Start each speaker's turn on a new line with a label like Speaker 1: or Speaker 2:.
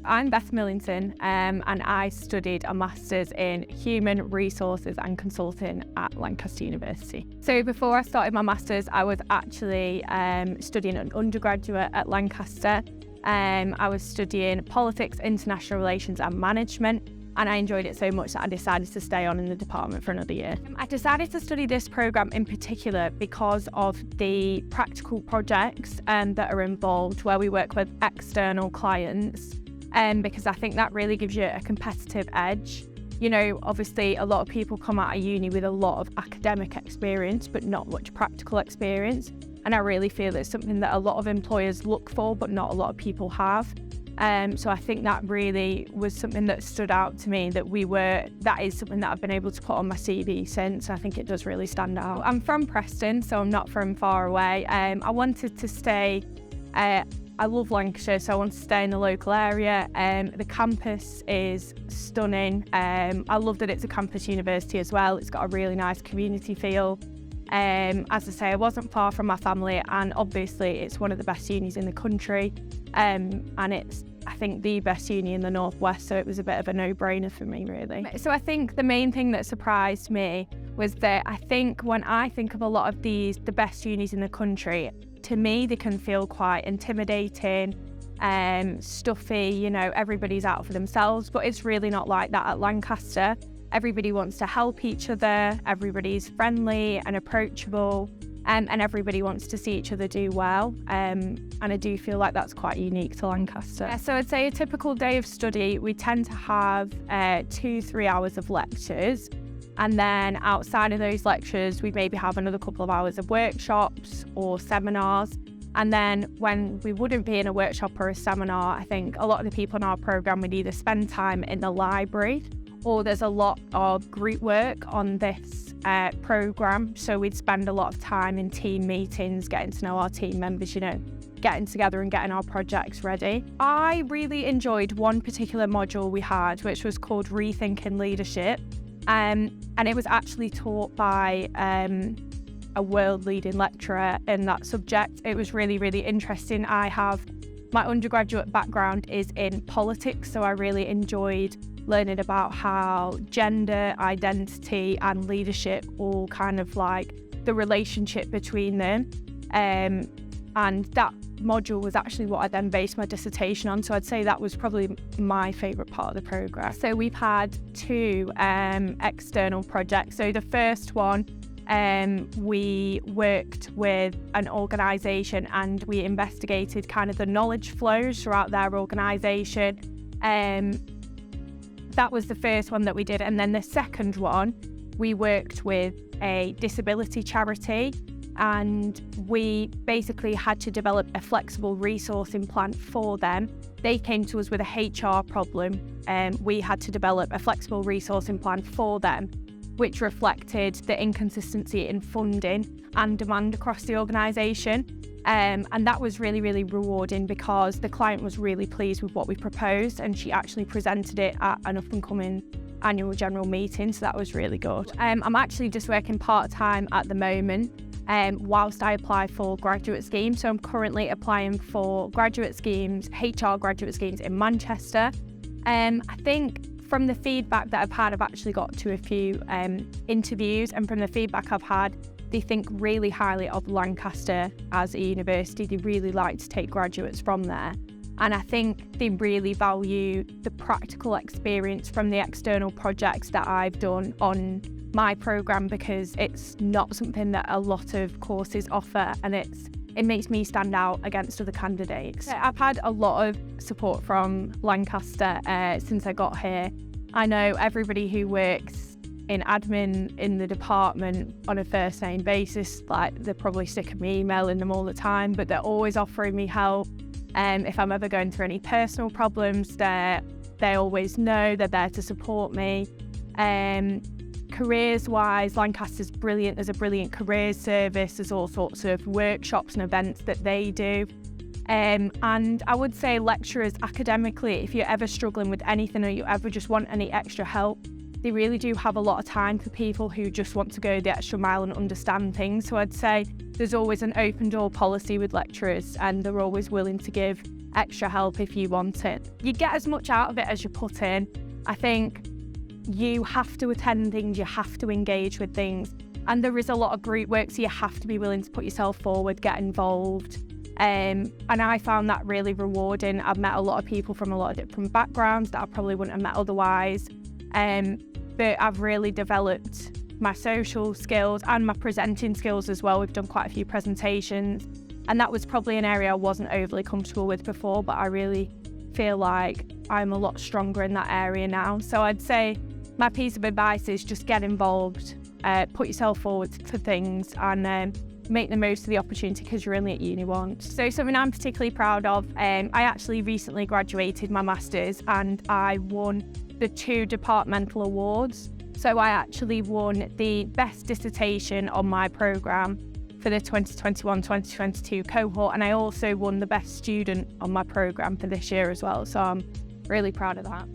Speaker 1: I'm Beth Millington, and I studied a Master's in Human Resources and Consulting at Lancaster University. So before I started my Master's, I was actually studying an undergraduate at Lancaster. I was studying Politics, International Relations and Management, and I enjoyed it so much that I decided to stay on in the department for another year. I decided to study this programme in particular because of the practical projects that are involved where we work with external clients, because I think that really gives you a competitive edge. You know, obviously a lot of people come out of uni with a lot of academic experience but not much practical experience, and I really feel it's something that a lot of employers look for but not a lot of people have. So I think that really was something that stood out to me, that is something that I've been able to put on my CV since. I think it does really stand out. I'm from Preston, so I'm not from far away. I wanted to stay, I love Lancashire, so I wanted to stay in the local area. The campus is stunning. I love that it's a campus university as well. It's got a really nice community feel. As I say, I wasn't far from my family, and obviously it's one of the best unis in the country, and it's, I think, the best uni in the Northwest, so it was a bit of a no-brainer for me, really. So I think the main thing that surprised me was that I think when I think of a lot of the best unis in the country, to me they can feel quite intimidating, stuffy, you know, everybody's out for themselves, but it's really not like that at Lancaster. Everybody wants to help each other, everybody's friendly and approachable, and everybody wants to see each other do well. And I do feel like that's quite unique to Lancaster. So I'd say a typical day of study, we tend to have 2-3 hours of lectures. And then outside of those lectures, we maybe have another couple of hours of workshops or seminars. And then when we wouldn't be in a workshop or a seminar, I think a lot of the people in our programme would either spend time in the library, or there's a lot of group work on this programme. So we'd spend a lot of time in team meetings, getting to know our team members, you know, getting together and getting our projects ready. I really enjoyed one particular module we had, which was called Rethinking Leadership. And it was actually taught by a world-leading lecturer in that subject. It was really, really interesting. My undergraduate background is in politics, so I really enjoyed learning about how gender, identity and leadership all kind of like the relationship between them. And that module was actually what I then based my dissertation on, so I'd say that was probably my favourite part of the programme. So we've had 2 external projects. So the first one, we worked with an organisation and we investigated kind of the knowledge flows throughout their organisation. That was the first one that we did. And then the second one, we worked with a disability charity, and we basically had to develop a flexible resourcing plan for them. They came to us with a HR problem, and we had to develop a flexible resourcing plan for them, which reflected the inconsistency in funding and demand across the organisation. And that was really, really rewarding because the client was really pleased with what we proposed, and she actually presented it at an up-and-coming annual general meeting, so that was really good. I'm actually just working part-time at the moment whilst I apply for graduate schemes. So I'm currently applying for graduate schemes, HR graduate schemes in Manchester. I think from the feedback that I've had, I've actually got to a few interviews, and from the feedback I've had, they think really highly of Lancaster as a university. They really like to take graduates from there. And I think they really value the practical experience from the external projects that I've done on my programme, because it's not something that a lot of courses offer, and it makes me stand out against other candidates. I've had a lot of support from Lancaster since I got here. I know everybody who works in admin in the department on a first name basis, like they're probably sick of me emailing them all the time, but they're always offering me help. If I'm ever going through any personal problems, they always know they're there to support me. Careers wise, Lancaster's brilliant. There's a brilliant careers service. There's all sorts of workshops and events that they do. And I would say lecturers academically, if you're ever struggling with anything or you ever just want any extra help, they really do have a lot of time for people who just want to go the extra mile and understand things. So I'd say there's always an open door policy with lecturers, and they're always willing to give extra help if you want it. You get as much out of it as you put in. I think you have to attend things, you have to engage with things, and there is a lot of group work, so you have to be willing to put yourself forward, get involved. And I found that really rewarding. I've met a lot of people from a lot of different backgrounds that I probably wouldn't have met otherwise. But I've really developed my social skills and my presenting skills as well. We've done quite a few presentations, and that was probably an area I wasn't overly comfortable with before, but I really feel like I'm a lot stronger in that area now. So I'd say my piece of advice is just get involved, put yourself forward for things, and make the most of the opportunity because you're only at uni once. So something I'm particularly proud of, I actually recently graduated my Masters and I won the 2 departmental awards. So I actually won the best dissertation on my programme for the 2021-2022 cohort, and I also won the best student on my programme for this year as well. So I'm really proud of that.